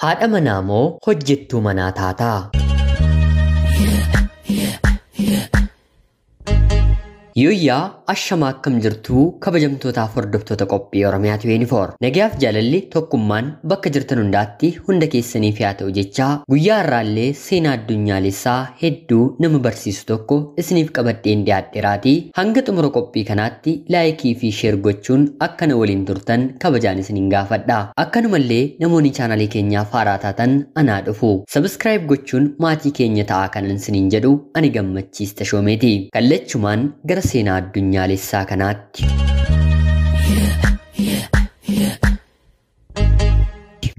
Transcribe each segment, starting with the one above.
haadha manaa moo hojjettuu manaa taataa? Yooyyaa ashama akkam jirtuu kabajamtootaaf hordoftoota qophii Oromiyaa 24 nagaaf jaalalli tokkummaan bakka jirtan hundaatti hunda keessaniif yaa ta'u jechaa guyyaa har'aallee seenaa addunyaalessaa hedduu nama barsiisu tokko isiniif qabadheen dhiyaadheeraatii hanga xumura qophii kanaatti laayikii fi sheer gochuun akka na waliin turtan kabajaan isiniin gaafadha. Akkanumallee namoonni chaanalii keenyaaf haaraa taatan anaa dhufu subscribe gochuun maatii keenya ta'aa kanan isiniin jedhu ani gammachiista shoomeeti. Kallachumaan gara seenaa addunyaalessaa kanaatti.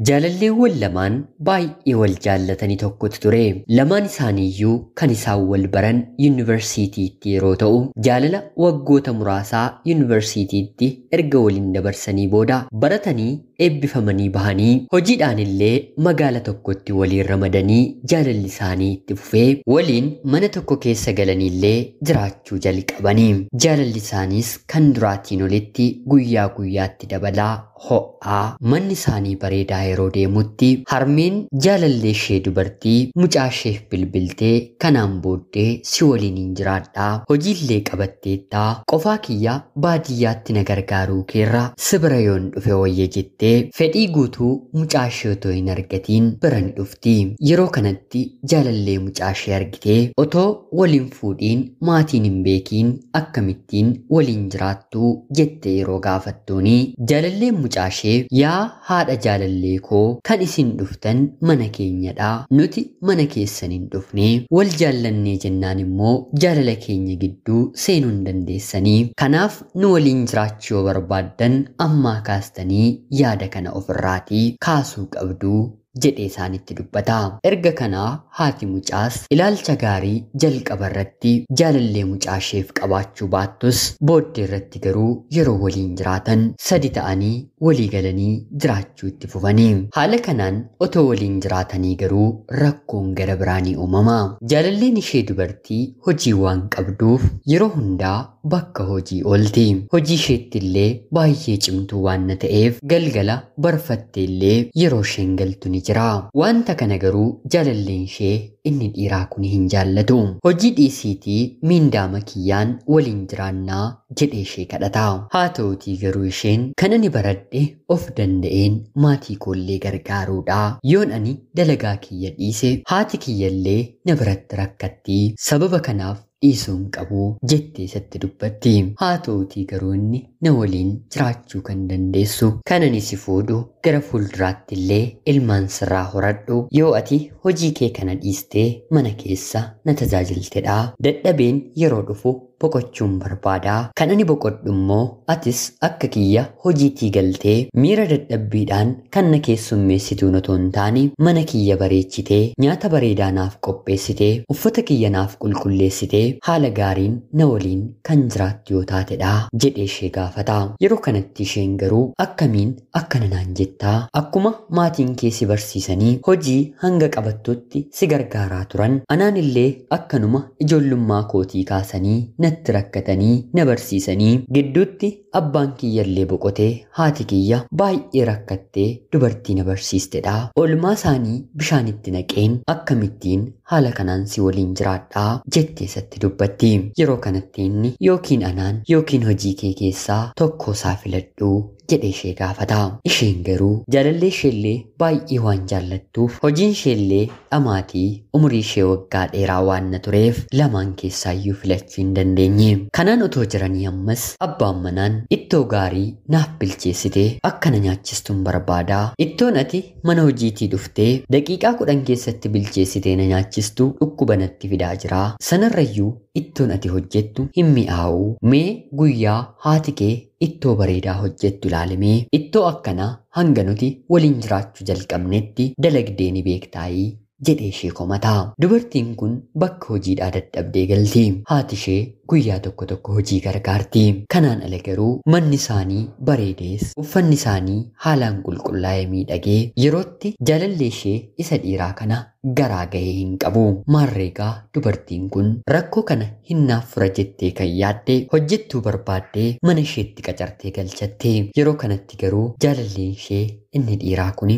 Jaalalleewwan lamaan baay'ee wal jaallatanii tokkotu ture. Lamaan isaaniiyyuu kan isaan wal baran yuunivarsiitiitti yeroo ta'u, jaalala waggoota muraasaa yuunivarsiitiitti erga waliin dabarsanii booda baratanii eebbifamanii bahanii hojiidhaan illee magaala tokkotti waliin ramadanii jaalalli isaanii itti fufee waliin mana tokko keessa galanii illee jiraachuu jalqabanii. Jaalalli isaaniis kan duraatiin olitti guyyaa guyyaatti dabalaa ho'aa manni isaanii bareedaa yeroo deemutti harmeen jaalallee ishee dubartii mucaa isheef bilbiltee kanaan booddee si waliin hin jiraadhaa hojiillee qabatteettaa qofaa kiyya baadiyyaatti na gargaaruu keerra si bira yoon dhufe wayya jettee fedhii guutuu mucaa ishee otoo hin argatiin bira ni dhufti. Yeroo kanatti jaalallee mucaa ishee argitee otoo waliin fuudhiin maatiin hin beekiin akkamittiin waliin jiraattuu jette yeroo gaafattuuni jaalalleen mucaa ishee yaa haadha jaalallee koo kan isin dhuftan mana keenyadha nuti mana keessan hin dhufne wal jaallannee jennaan immoo jaalala keenya gidduu seenuu hin dandeessanii kanaaf nu waliin jiraachuu yoo barbaaddan ammaa kaastanii yaada kana ofirraatii kaasuu qabduu jedhee isaanitti dubbata. Erga kanaa haati mucaas ilaalcha gaarii jalqaba irratti jaalallee mucaa isheef qabaachuu baattus booddee irratti garuu yeroo waliin jiraatan sadi ta'anii walii galanii jiraachuu itti fufanii. Haala kanaan otoo waliin jiraatanii garuu rakkoon gara biraanii uumama. Jaalalleen ishee dubartii hojii waan qabduuf yeroo hundaa bakka hojii oolti. Hojii isheetti illee baay'ee cimtuu waan ta'eef galgala barfattee illee yeroo isheen galtu ni jira. Wanta kana garuu jaalalleen ishee inni dhiiraa kun hin jaallatu. Hojii dhiisiitii miindaa kiyyaan waliin jiraannaa jedhee ishee kadhata. Haa ta'utii garuu isheen kan ani baradhe of danda'een maatii koollee gargaaruudha. Yoon ani dalagaa kiyya dhiise haati kiyyallee na biratti rakkatti. Sababa kanaaf dhiisuun qabu jettee isatti dubbatti. Haa ta'utii garuu inni na waliin jiraachuu kan dandeessu kan ani si fuudhu gara fuulduraatti illee ilmaan sirraa horadhu yoo ati hojii kee kana dhiistee mana keessa na tajaajiltedha. Dadhabeen yeroo dhufu boqochuun barbaada. Kan ani boqodhu immoo atis akka kiyya hojiitii galtee miira dadhabbiidhaan kan na keessummeessituu otoo hin taane mana kiyya bareechitee nyaata bareedaa naaf qopheessitee uffata kiyya naaf qulqulleessitee haala gaariin na waliin kan jiraattu yoo taatedha jedhee ishee gaafata. Yeroo kanatti isheen garuu akkamiin akkana naan jettaa akkuma maatiin kee si barsiisanii hojii hanga qabattutti si gargaaraa turan anaan illee akkanuma ijoollummaa kootii kaasanii natti rakkatanii na barsiisanii gidduutti abbaan kiyyallee boqotee haati kiyya baay'ee rakkattee dubartii na barsiistedha. Oolmaa isaanii bishaanitti naqeen akkamittiin haala kanaan si waliin jiraadhaa jettee isatti dubbatti. Yeroo kanatti inni yookiin anaan yookiin hojii kee keessaa tokko isaa filadhuu jedhee ishee gaafata. Isheen garuu jaalallee isheellee baay'ee waan jaallattuuf hojiin isheellee dhamaatii umurii ishee waggaa dheeraa waan na tureef lamaan keessaayyuu filachuu hin dandeenye. Kanaan otoo jiranii ammas abbaan manaan ittoo gaarii naaf bilcheessitee akka na nyaachistuun barbaada. Ittoon ati mana hojiitii dhuftee daqiiqaa 10 keessatti bilcheessitee na nyaachistu dhukkuba natti fidaa jira. Sanarrayyuu ittoon ati hojjettu hin mi'aawu. Mee guyyaa haati kee ittoo bareedaa hojjettu ilaalimee ittoo akkanaa hanga nuti waliin jiraachuu jalqabnetti dalagdee ni beektaayii jedhee ishee komata. Dubartiin kun bakka hojiidhaa dadhabdee galti. Haati ishee guyyaa tokko tokko hojii gargaarti. Kanaan ala garuu manni isaanii bareedees uffanni isaanii haalaan qulqullaa'ee miidhagee yerootti jaalallee ishee isa dhiiraa kana garaa gahee hin qabu. Maarreegaa dubartiin kun rakkoo kana hinnaaf fura jettee kan yaadde hojjettuu barbaaddee mana isheetti qacartee galchatte. Yeroo kanatti garuu jaalalleen ishee inni dhiiraa kun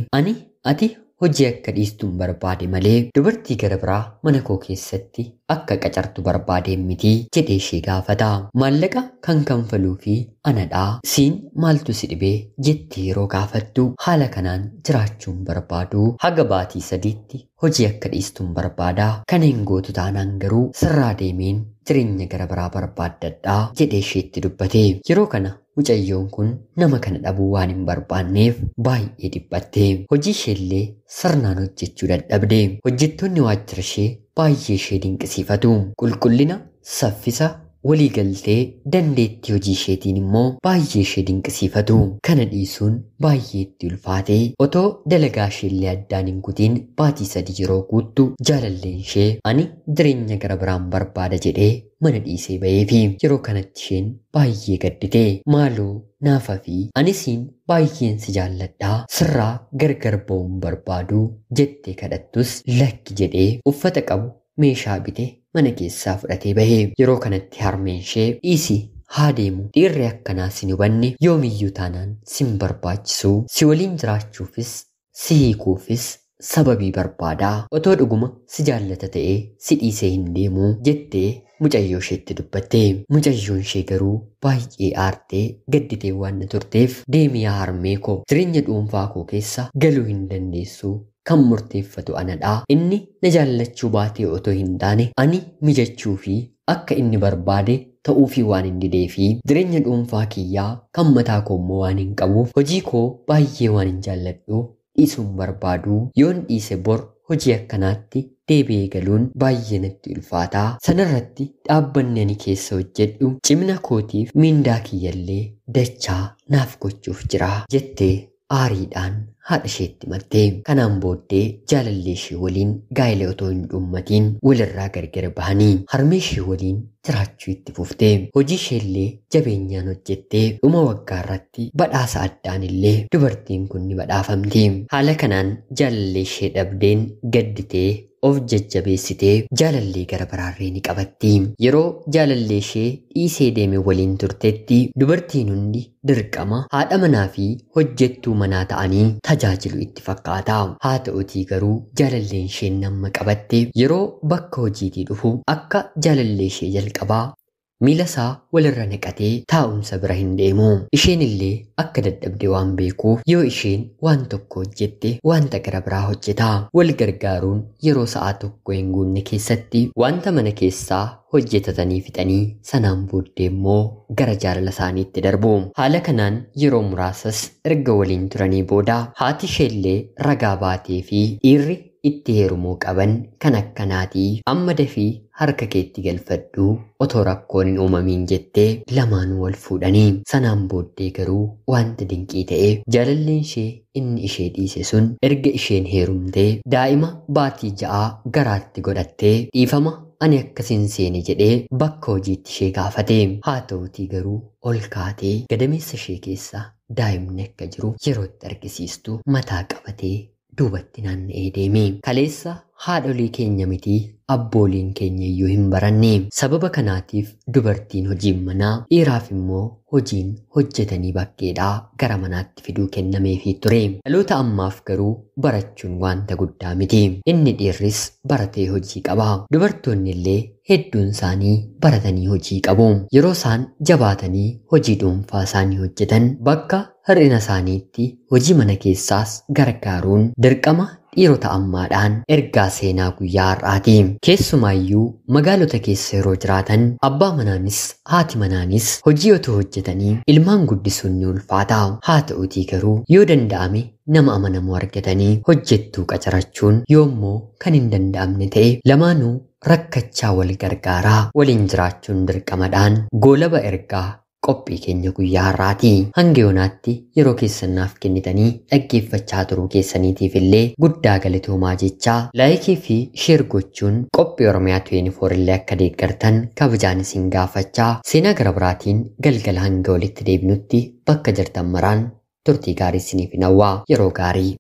ati hojii akka dhiistuun barbaade malee dubartii gara biraa mana koo keessatti akka qacartu barbaadeen miti jedhee ishee gaafata. Maallaqa kan kanfaluu fi anadhaa siin maaltu si dhibee jettee yeroo gaafattu haala kanaan jiraachuun barbaadu haga baatii 3tti hojii akka dhiistuun barbaada. Kana hin gootu taanaan garuu sirraa deemeen jireenya gara biraa barbaaddadhaa jedhee isheetti dubbate. Yeroo kana mucayyoon kun nama kana dhabuu waan hin barbaanneef baay'ee dhiphatte. Hojii isheellee sirnaan hojjechuu dadhabde. Hojjettoonni waajjira ishee baay'ee ishee dinqisiifatu. Qulqullina, saffisa, waliigaltee dandeettii hojii isheetiin immoo baay'ee ishee dinqisiifatu. Kana dhiisuun baay'ee itti ulfaate. Otoo dalagaa isheellee addaan hin kutiin baatii 3 yeroo guuttu jaalalleen ishee ani jireenya gara biraan barbaada jedhee mana dhiisee ba'eefi yeroo kanatti isheen baay'ee gaddite. Maaloo naafa fi anisiin baay'een si jaalladhaa sirraa gargar ba'uun barbaadu jettee kadhattus lakki jedhee uffata qabu meeshaa bite mana keessaa fudhatee bahee. Yeroo kanatti harmeen ishee dhiisii haa deemu dhiirri akkanaa sin hubanne yoomiyyuu taanaan sin barbaachisu si waliin jiraachuufis si hiikuufis sababii barbaadaa otoo dhuguma si jaallata ta'ee si dhiisee hin deemu jettee mucayyoo isheetti dubbatte. Mucayyoon ishee garuu baay'ee aartee gadditee waan turteef deemi yaa harmee koo jireenya dhuunfaa koo keessa galuu hin dandeessu. Kan murteeffatu anadhaa. Inni na jaallachuu baatee otoo hin taane ani mijachuu fi akka inni barbaade ta'uu fi waan hin dideefi jireenya dhuunfaa kiyyaa kan mataa koo immoo waan hin qabuuf hojii koo baay'ee waan hin jaalladhu dhiisuun barbaadu. Yoon dhiise bor hojii akkanaatti deebi'ee galuun baay'ee natti ulfaataa. Sanarratti dhaabbanni ani keessa hojjedhu cimina kootiif mindaa kiyyallee dachaa naaf gochuuf jira jettee aariidhaan haadha isheetti mattee. Kanaan booddee jaalallee ishee waliin gaa'ela otoo hin dhuummatiin walirraa gargar bahanii harmee ishee waliin jiraachuu itti fuftee. Hojii isheellee jabeenyaan hojjettee dhuma waggaa irratti badhaasa addaan illee dubartiin kun ni badhaafamti. Haala kanaan jaalallee ishee dhabdeen gadditee of jajjabeessitee jaalallee gara biraarree ni qabatti. Yeroo jaalallee ishee dhiisee deeme waliin turtetti dubartiin hundi dirqama haadha manaa fi hojjettuu manaa ta'anii tajaajilu itti fakkaata. Haa ta'utii garuu jaalalleen isheen nama qabatte yeroo bakka hojiitii dhufu akka jaalallee ishee jalqabaa miila isaa walirra naqatee taa'umsa bira hin deemu. Isheen illee akka dadhabde waan beekuuf yoo isheen waan tokko hojjette wanta gara biraa hojjeta. Wal gargaaruun yeroo sa'a tokko hin guunne keessatti wanta mana keessaa hojjetatanii fixanii sanaan booddee immoo gara jaalala isaaniitti darbu. Haala kanaan yeroo muraasas erga waliin turanii booda haati isheellee ragaa baatee fi dhiirri itti heerumuu qaban kan akkanaatii amma dafii harka keetti galfadhu otoo rakkoon hin uumamiin jettee lamaan wal fuudhanii. Sanaan booddee garuu wanti dinqii ta'e jaalalleen ishee inni ishee dhiise sun erga isheen heerumtee daa'ima baatii 6 garaatti godhattee dhiifama ani akkasiin seene jedhee bakka hojiitti ishee gaafate. Haa ta'utii garuu ol kaatee gadameessa ishee keessa daa'imni akka jiru yerootti argisiistu mataa qabatee duubatti naanna'ee deeme. Kaleessa haadholii keenya miti abbooliin keenya iyyuu hin baranne. Sababa kanaatiif dubartiin hojiin manaa dhiiraaf immoo hojiin hojjetanii bakkeedhaa gara manaatti fiduu kennameefii ture. Dhaloota ammaaf garuu barachuun wanta guddaa miti. Inni dhiirris baratee hojii qaba. Dubartoonni illee hedduun isaanii baratanii hojii qabu. Yeroo isaan jabaatanii hojii dhuunfaa isaanii hojjetan bakka hir'ina isaaniitti hojii mana keessaas gargaaruun dirqama dhiirota ammaadhaan ergaa seenaa guyyaa har'aati. Keessumaayyuu magaalota keessa yeroo jiraatan abbaa manaanis haati manaanis hojii otoo hojjetanii ilmaan guddisuun ni ulfaata. Haa ta'utii garuu yoo danda'ame nama amanamu argatanii hojjettuu qacarachuun yoommoo kan hin danda'amne ta'e lamaanuu rakkachaa wal gargaaraa waliin jiraachuun dirqamadhaan goolaba ergaa qophii keenya guyyaa har'aati. Hanga yoonaatti yeroo keessannaaf kennitanii dhaggeeffachaa turuu keessaniitiif illee guddaa galatoomaa jechaa laayikii fi sheer gochuun qophii Oromiyaa 24 illee akka deeggartan kabajaan isin gaafachaa seenaa gara biraatiin galgala hanga walitti deebinutti bakka jirtan maraan turtii gaarii isiniif hawwaa yeroo gaarii.